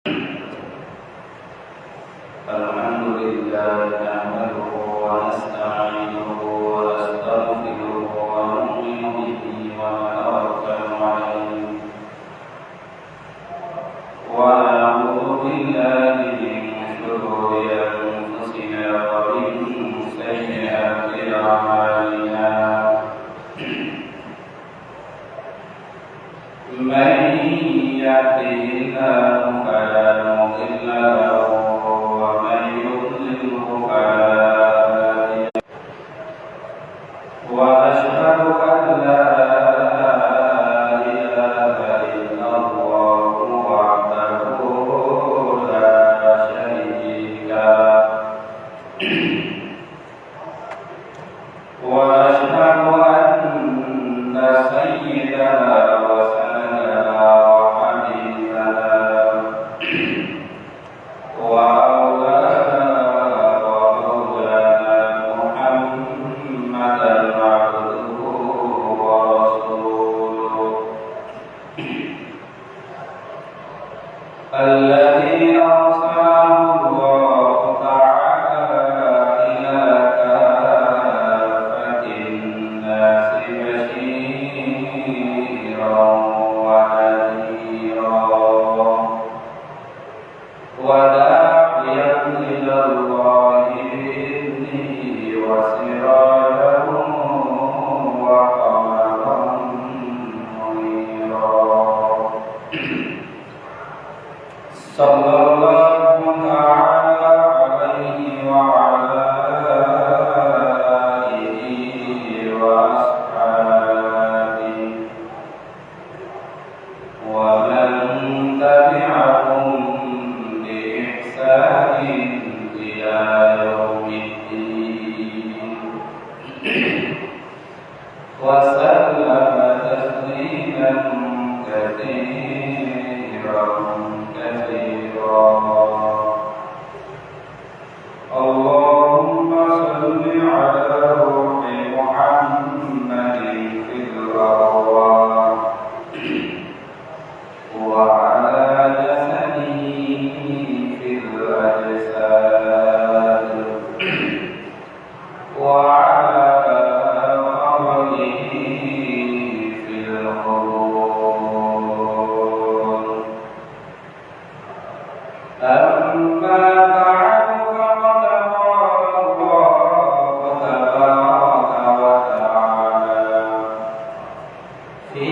الحمد لله نحمده ونستعينه ونستغفره ونؤمن به ونتوكل عليه ونعوذ بالله من شرور أنفسنا ومن سيئات أعمالنا من يهده الله فلا مضل له ومن يضلله فلا هادي له وأشهد أن لا إله إلا الله وحده لا شريك له وأشهد أن سيدنا وسندنا وحبيبنا وأولانا ومولانا محمدا عبده ورسوله الذي أرسله الله تعالى إلى كافة الناس بشيرا ونذيرا وداعيا إلى الله بإذنه وسراجا وقمرا منيرا صلى الله تعالى عليه وعلى آله وأصحابه ومن تبعهم بإحسان إلى يوم الدين وسلم تسليما كثيرا كثيرا اللهم صل على روح محمد في الأرواح وعلى جسده في الأجساد وعلى قبره في القبور أما بعد فقد قال الله تبارك وتعالى في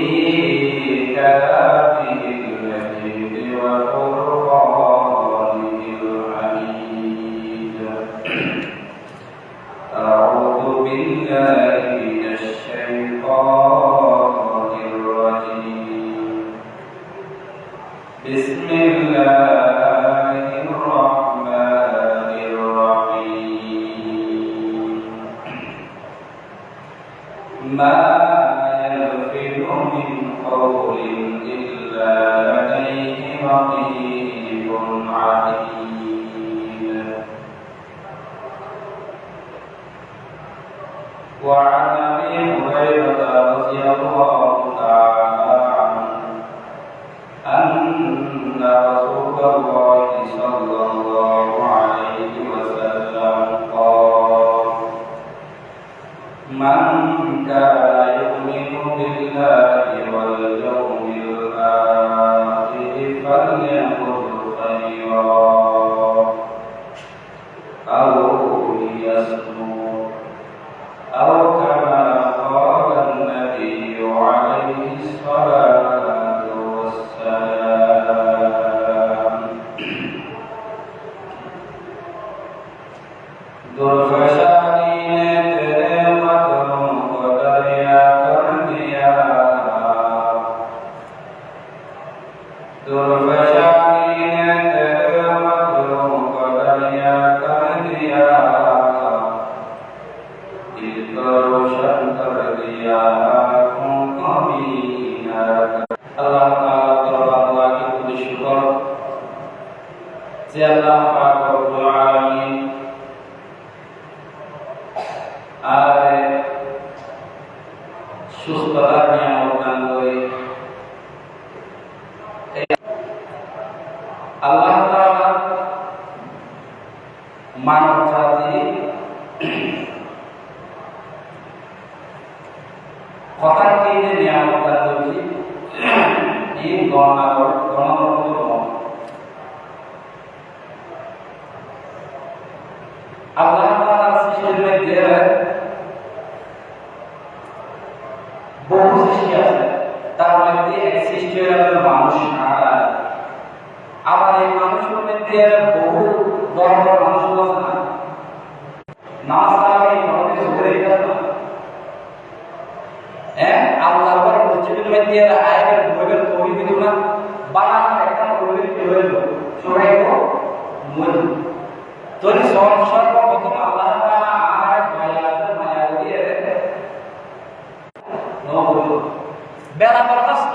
كلامه المجيد وفرقانه الحميد أعوذ بالله من الشيطان الرجيم بسم الله الرحمن الرحيم ما يلفظ من قول إلا لديه رقيب عتيد وعن أبي هريرة رضي الله تعالى عنه أن رسول الله صلى الله عليه وسلم قال من كان يؤمن بالله واليوم الآخر فليقل خيرا أو ليصمت أو كما قال النبي عليه الصلاة والسلام दुर्गशाली ने तेरे मतों को दरिया कर दिया दुर्गशाली ने तेरे मतों को दरिया कर दिया दिल को रोशन कर दिया आँखों को बीना अल्लाह ताला दरबार अल्लाह की खुद शुक्र से अल्लाह पाक रब्बुल आलमीन আর সুস্থতার নিয়ামত দান করে আল্লাহ তাআলা মানব জাতি কথার কেন্দ্রে নিয়ামত দান করেছি এই গণতন্ত্র আল্লাহ তাআলার সৃষ্টির মধ্যে বহু সৃষ্টি আছে, তার মধ্যে এক সৃষ্টি হলো মানুষ। আবার এই মানুষের মধ্যে বহু ধর্ম মানুষ আছে না ছাড়া এই ধর্মে সুখে আল্লাহর পর মসজিদের মধ্যে আয়াতের বইয়ের কবি দিল না বানানো একটা বইয়ের কি হইল সবাই তো মন তোর সর্বপ্রথম আল্লাহ তাআলা আর মায়া দিয়ে বেলা বরখাস্ত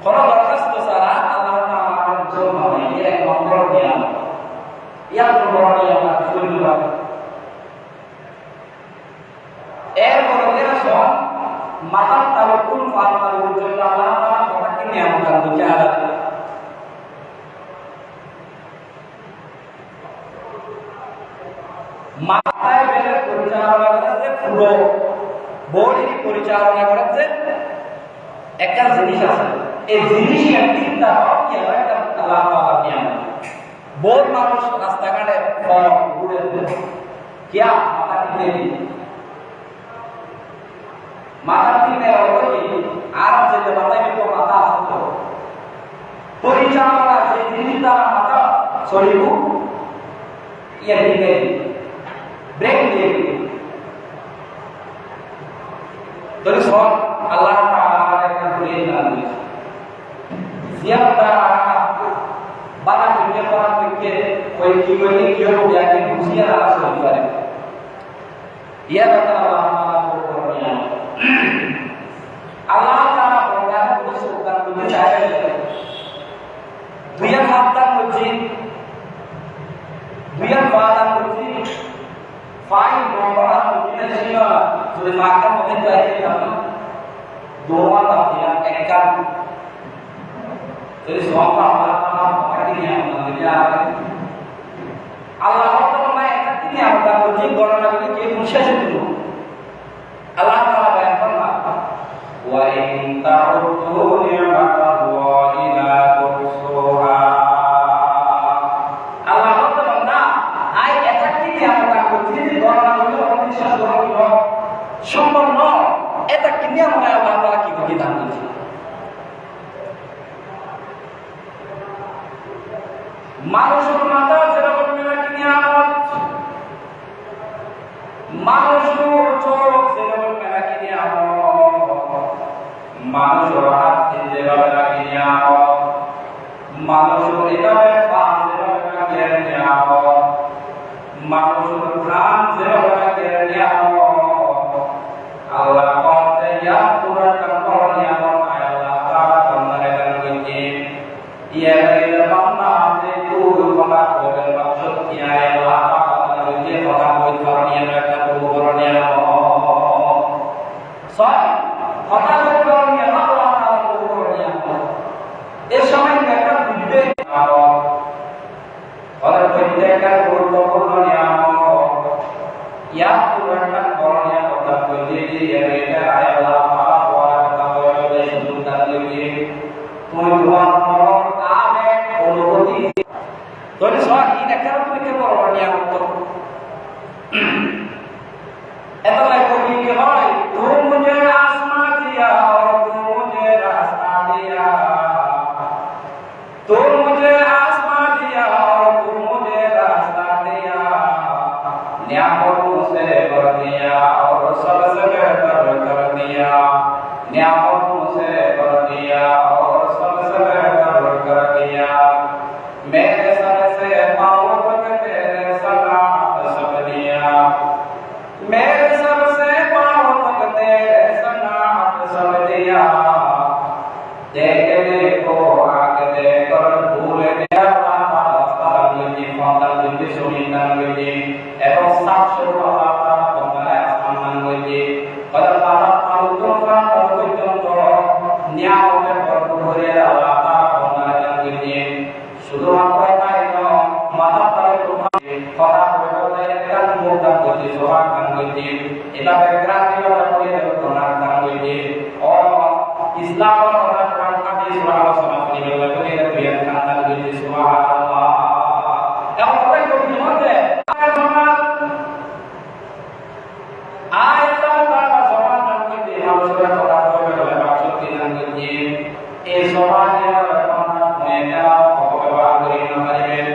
কোন বরখাস্ত ছাড়া আল্লাহ তাআলার জন্য এক নম্বর নিয়ম ইয়ার নম্বর নিয়ম শুরু এরপরে সব মাতার তাওয়াক্কুল ফারমার জন্য আল্লাহ তাআলা কথাকে নিয়ামত দান করতে আলাদা মাথায় বেলে পরিচালনা করতে পুরো বডি পরিচালনা করতে একটা জিনিস আছে, এই জিনিসের তিনটা কি হয় একটা আল্লাহ তাআলা নিয়ামত। বহু মানুষ রাস্তাঘাটে ঘুরে কিয়া মাথা টিপে মাথা টিপে আর যেতে মাথায় কিন্তু মাথা আসতো পরিচালনা সেই জিনিস দ্বারা মাথা শরীর ইয়ে দিকে ব্রেক দিয়ে তোর সব আল্লাহ তাআলা একটা করে দান দিয়েছে জিয়াদা বানা দুনিয়া করার থেকে ওই কি বলে কি হবে ইয়াকে বুঝিয়ে রাখা হতে পারে ইয়া কথা আল্লাহ তাআলা বলেন আল্লাহ তাআলা বলেন কোন সুগার তুমি চাইলে দুইয়ের হাত দান করছি দুইয়ের পা দান করছি ফাইন বড় করছি না ছিল যদি মাকার মধ্যে চাইতে না দোয়া দাও দিয়া এক কাজ jadi semua Allah ini yang mengajar Allah Taala ini yang mengajar orang lagi ke manusia itu Allah Taala bayangkan wa in ta'udhu ni'matallahi la tuhsuha Allah Taala ai ini yang mengajar orang lagi manusia itu সম্ভব নয় এটা কিনে আমরা আল্লাহ তাআলা কি কি দান দিয়েছে মানুষের মাথা যেরকম মেলা নিয়ামত মানুষের চোখ যেরকম মেলা নিয়ামত মানুষের হাত যেভাবে রাখি নিয়ামত মানুষের এভাবে পা যেভাবে রাখি নিয়ামত মানুষের প্রাণ যেভাবে রাখি নিয়ামত আল্লাহ বলতে ইয়া পুরা কাপড় নিয়ামত আল্লাহ তাআলা বান্দারে দান করেছে ইয়া বান্দা যে তুই কথা বলেন মাকসুদ কি আল্লাহ তাআলা যে কথা কই করণীয় একটা করণীয় সব কথা কই করণীয় আল্লাহ তাআলা করণীয় এই সময় একটা বিবেক আর প্রত্যেকটা গুরুত্বপূর্ণ নিয়ামত ইয়া পুরা করণীয় কথা কইলে যে এটা আল্লাহ তাআলা বলা কথা বলে সুযোগ দান করেছে তুমি তোমার মরণ কামে অনুভূতি তোর সব ইনা কারণ তুমি কে বড় নিয়ামত এত লাগো কি হয় তুই মুঝে আসমান দিয়া और तू मुझे रास्ता दिया तू मुझे आसमान दिया और तू मुझे रास्ता दिया नियामतों से भर दिया और सबसे बेहतर कर दिया नियामतों से भर दिया और सबसे बेहतर कर दिया मेरे सर से पाँव तक तेरे सलात सब दिया मेरे सर से पाँव तक तेरे सलात सब दिया देखने को आके देखकर भूल गया এবং সাতশো সম্মান হয়েছে পর্যন্ত নিয়ামতের ভরপুর হয়ে আল্লাহ শুধুমাত্র কথা বলে একরান মুখ দান করতে জবান দান করতে এভাবে ক্রান্তি কথা বলে তোনার দান করতে ও ইসলাম কথা কোরআন হাদিস আলোচনা করে বলে বিয়ান দান করতে সুবহানাল্লাহ এখন কথা কই মধ্যে আয়াত তাআলা জবান দান করতে মানুষের কথা বলে বাকশক্তি দান করতে এই সমাজে কথা মেয়েরা অপব্যবহার করে না পারিবেন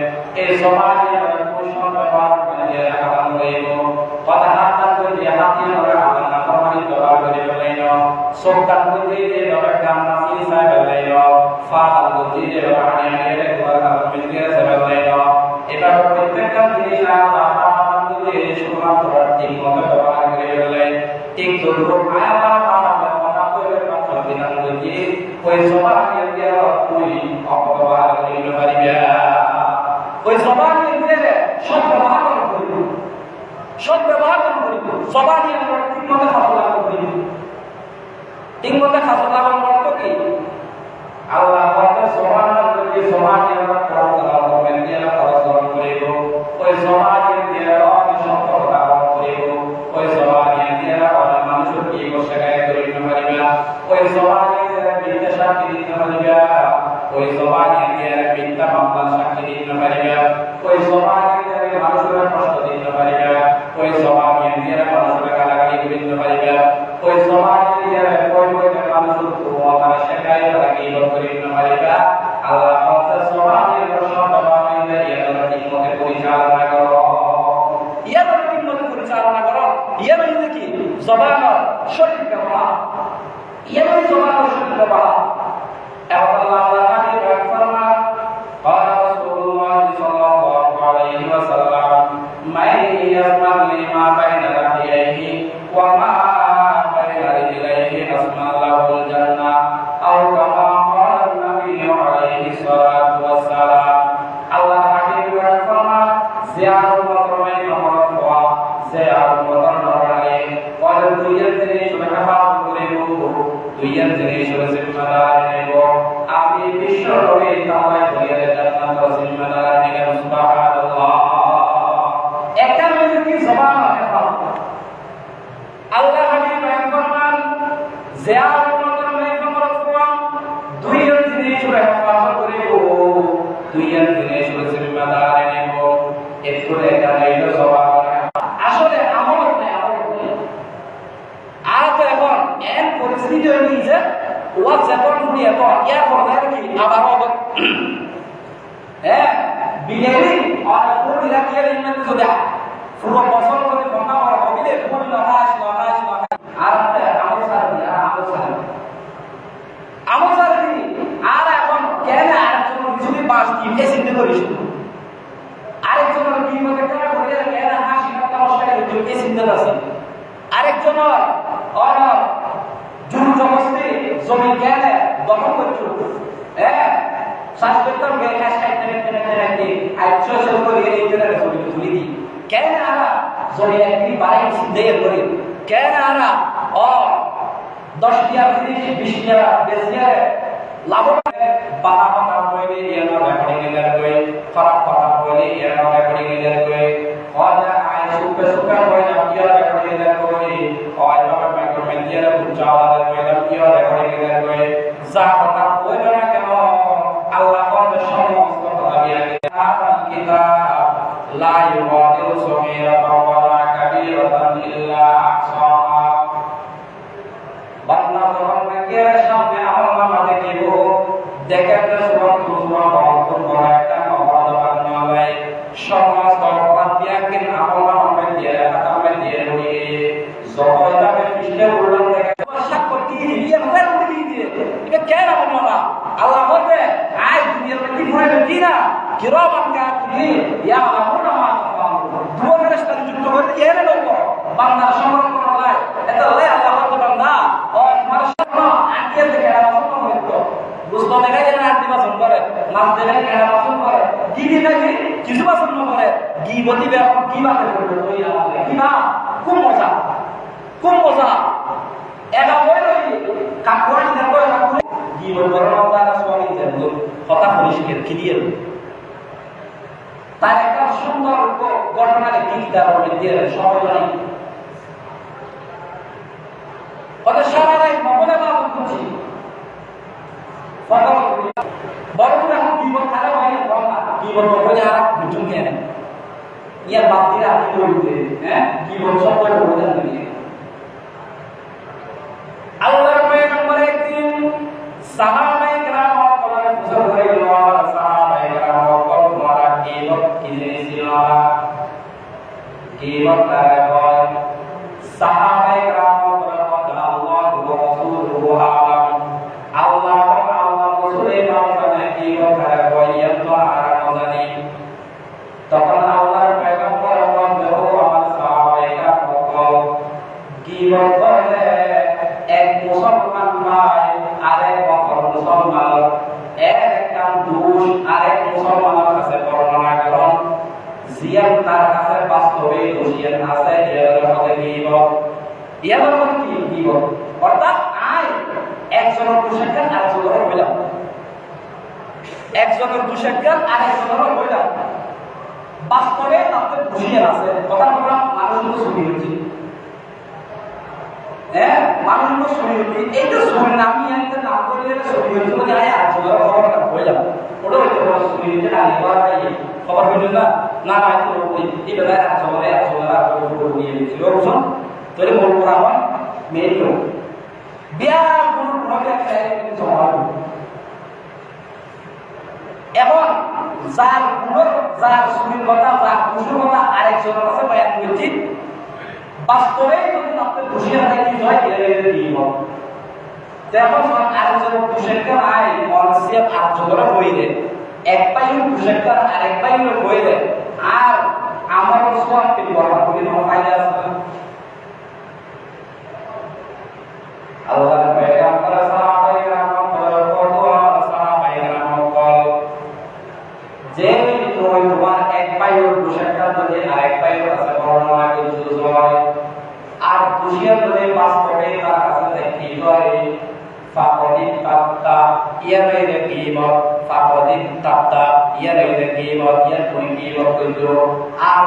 এই সমাজে কুশল ব্যবহার করে রাখা হইব কথা হাত করে হাতিয়ে ধরে আল্লাহ নাফরমানি ব্যবহার করে বলেন সবকার মধ্যে যে ব্যবহার নাসি সাহেব বলেন ফাদার মধ্যে যে ব্যবহার নিয়ে কথা মিলকে বলেন এটা প্রত্যেকটা জিনিস আল্লাহ তাআলা মধ্যে শুধুমাত্র ঠিক মতো ব্যবহার করে বলেন ঠিক যতটুকু আল্লাহ তাআলা কথা কইবে কথা বিধান করে ওই জবানে দিয়ে তুই অপব্যবহার করিতে পারিবে ওই জবানে দিয়ে সব ব্যবহার করিব সব ব্যবহার করিব জবানে আমরা ঠিকমতো খাওয়া করিব ঠিকমতো খাওয়া করব কি আল্লাহ পাকের জবানে আমরা কোরআন তেলাওয়াত করবেন দিয়ে খরচ করিব ওই জবানে দিয়ে আমি সব কথা করিব ওই জবানে দিয়ে অনেক মানুষের কি বসে গায়ে করিতে পারিবে ওই জবানে দিয়ে সাক্ষী দিতে পারিবে ওই জবানে দিয়ে মিথ্যা মামলা সাক্ষী দিতে পারিবে ওই জবানে দিয়ে মানুষের কষ্ট দিতে পারিবে ওই জবানে দিয়ে মানুষের গালাগালি দিতে পারিবে ওই জবানে দিয়ে কই কই মানুষের তোমার শেখায় রাখি করিতে পারিবে আল্লাহ পাকের জবানে সব জবানে দিয়ে ইয়ার ঠিকমতো পরিচালনা করো ইয়ার ঠিকমতো পরিচালনা করো ইয়ার কি জবান সঠিক ব্যবহার ইয়ার জবান সঠিক ব্যবহার Allah Taala berfirman, qala Rasulullah sallallahu alaihi wasallam, "Man yasma' lima baina lihiyaihi wa ma baina rijlaihi asma'allahu al-jannah." Aw kama qala an-nabi alaihi salatu wassalam. Allah Habib berfirman, "Ziarah makrumai mahrafa, ziarah makrumai." Qala tuyan jini subhanahu tuyan jini subhanahu আমি বিশ্ব নবী তাআলা বলিয়ে জান্নাত জিম্মাদার থেকে সুবহানাল্লাহ একটা মিনিট কি জবান আল্লাহ হাবিব ফরমান জিয়ারত করলে তোমার কোরআন দুই জিনিস হেফাজত করিব দুই জিনিস জিম্মাদার নেব একটু এটা হইলো জবান আসলে আমল নেই আর তো এখন এর পরিস্থিতি হয়ে গেছে ওয়াজ যখন শুনি এখন ইয়ার পরে কি আবার হবে হ্যাঁ বিলেরি আর পুরো ইরাকিয়ার ইনমেন্ট যদি পুরো বছর ধরে বন্ধ করা হবে পুরো লহাস আর আমল সারি আর এখন কেন আরেকজন কিছু বাস কি চিন্তা করিস আরেকজন কি মনে করে বলে কেন হাসি কথা মশলা কিছু চিন্তা আছে আরেকজন আর জুল জবস্তি জমি কেনে দখল করছো হ্যাঁ শাসকের গে খাস খাইতে আইছো সব করে এই জন্য জমি তুলি দি কেন আরা জমি একটি বাড়ি দেয় করে কেন আরা ও 10 টিয়া 20 টিয়া 20 টিয়া লাভ বানা বানা হইলে এর রেকর্ডিং এর কই খারাপ খারাপ হইলে এর রেকর্ডিং এর কই ওয়া আই সুপে সুপে হইলে কি রেকর্ডিং এর কই ওয়া বাবা মাইক্রোমেন দিয়ে বুঝাওয়া রেকর্ডিং এর কই যা কথা কইবে না কেন আল্লাহ পাকের সমস্ত কথা দিয়ে আল কিতাব লা ইউগাদিরু সগীরাতান ওয়ালা কাবীরাতান ইল্লা আহসাহা বান্দা তোমাকে সামনে আল্লাহ দেখিব দেখাতে সমস্ত অপরাধ করা একটা অপরাধ বানায় সমস্ত অপরাধ দিয়ে কেন আল্লাহ আমাকে দিয়ে আমাকে দিয়ে রয়ে জয়দাবে পিছলে উল্লেখ থেকে সাক্ষ্য কি দিয়ে ফের উড়িয়ে দিয়ে এটা কেন বলনা আল্লাহ বলে আই দুনিয়ার মধ্যে ঘুরে দিনা কিরামান কাতিবিন ইয়া আলামুনা মা তাফালু দুয়া ফেরেশতা যুক্ত করে এর লোক বান্দার সম্মান করা হয় এটা লাই আল্লাহ বলে বান্দা ও তোমার সামনে আকিয়ে থেকে রাসূল হইতো বুঝতো দেখা যায় না দিবাসন করে নাম দেবে কেন রাসূল করে কি কি নাকি কিছু বাসন করে গীবতি ব্যাপার কি বাতে করবে ওই আল্লাহ কি না খুব মজা এটা বইলই কাকুরি দেখো কাকুরি গীবত করার দ্বারা স্বামী দেখো কথা পরিষ্কার ক্লিয়ার তাই একটা সুন্দর ঘটনাকে কিতা বলে দিয়ে সবাই জানি ওদের সারা রাত মহলে মাবুদ করছি ফটো বড় এখন কি বল খারাপ হয় না কি বল বলে আর বুঝুন কেন ইয়ার বাপ দিরা কি বলতে হ্যাঁ কি বল সব বলে বলে দিই আল্লাহর পয়গম্বর একদিন সাহাবায়ে কেরাম বলেন বুঝাই গেল সাহাবায়ে কেরাম বলেন তোমারা কি জিনিস কি বলতারে বল সাহাবায়ে কেরাম বলেন আল্লাহ ওয়া রাসূলুহু আলাম আল্লাহ এবং আল্লাহ রাসূলের মাধ্যমে কি বলতারে বল ইয়াতো আর জানি তখন আল্লাহর পয়গম্বর বলেন ও আমার সাহাবায়ে কেরাম কি বলতে এক মুসলমান ভাই আরেক অপর মুসলমান একটা দোষ আরেক মুসলমানের কাছে বর্ণনা করেন জিয়ান তার কাছে বাস্তবে দোষিয়ান আছে এর মধ্যে কি অর্থাৎ আয় একজনের দোষাজ্ঞান আরেকজনের হইলাম একজনের দোষাজ্ঞান আরেকজনের হইলাম বাস্তবে তাদের দোষিয়ান আছে কথা বলা মানুষগুলো ছবি হচ্ছে মানুষগুলো ছবি হচ্ছে এইটা ছবি আমি একটা নাম করে ছবি হচ্ছে মানে আয় আরেকজনের খবরটা হইলাম ওটা হইতে পারে ছবি হচ্ছে না খবর হইল না না না তো এই বেলায় আরেকজনের নিয়ে নিয়েছিল বুঝুন তাহলে মূল করা আমার মেয়ে লোক বিয়া কোনো প্রভাবে এখন যার গুণর যার সুবির কথা যার খুশির কথা আরেকজনের কাছে বয়ান করছি বাস্তবে যদি আপনি খুশি হয় কি হয় দিব যেমন আরেকজনের খুশির আয় মনসিয়া আরেকজনের হইলে এক পাইও খুশির আরেক পাইও হইলে আর আমার সব তিনি বরবাদ করে কোনো ফায়দা আছে না আল্লাহর পয়গম্বর সাহাবায়ে কেরাম যে তোমার এক পাইও খুশির মধ্যে আরেক পাইও আছে বর্ণনা কিছু হয় আর খুশির মধ্যে বাস্তবে তার কাছে কি হয় ফাকদিন তাত্তা ইয়ারে কিবত ফাকদিন তাত্তা ইয়ারে কিবত ইয়ার কোন কিবত কইলো আর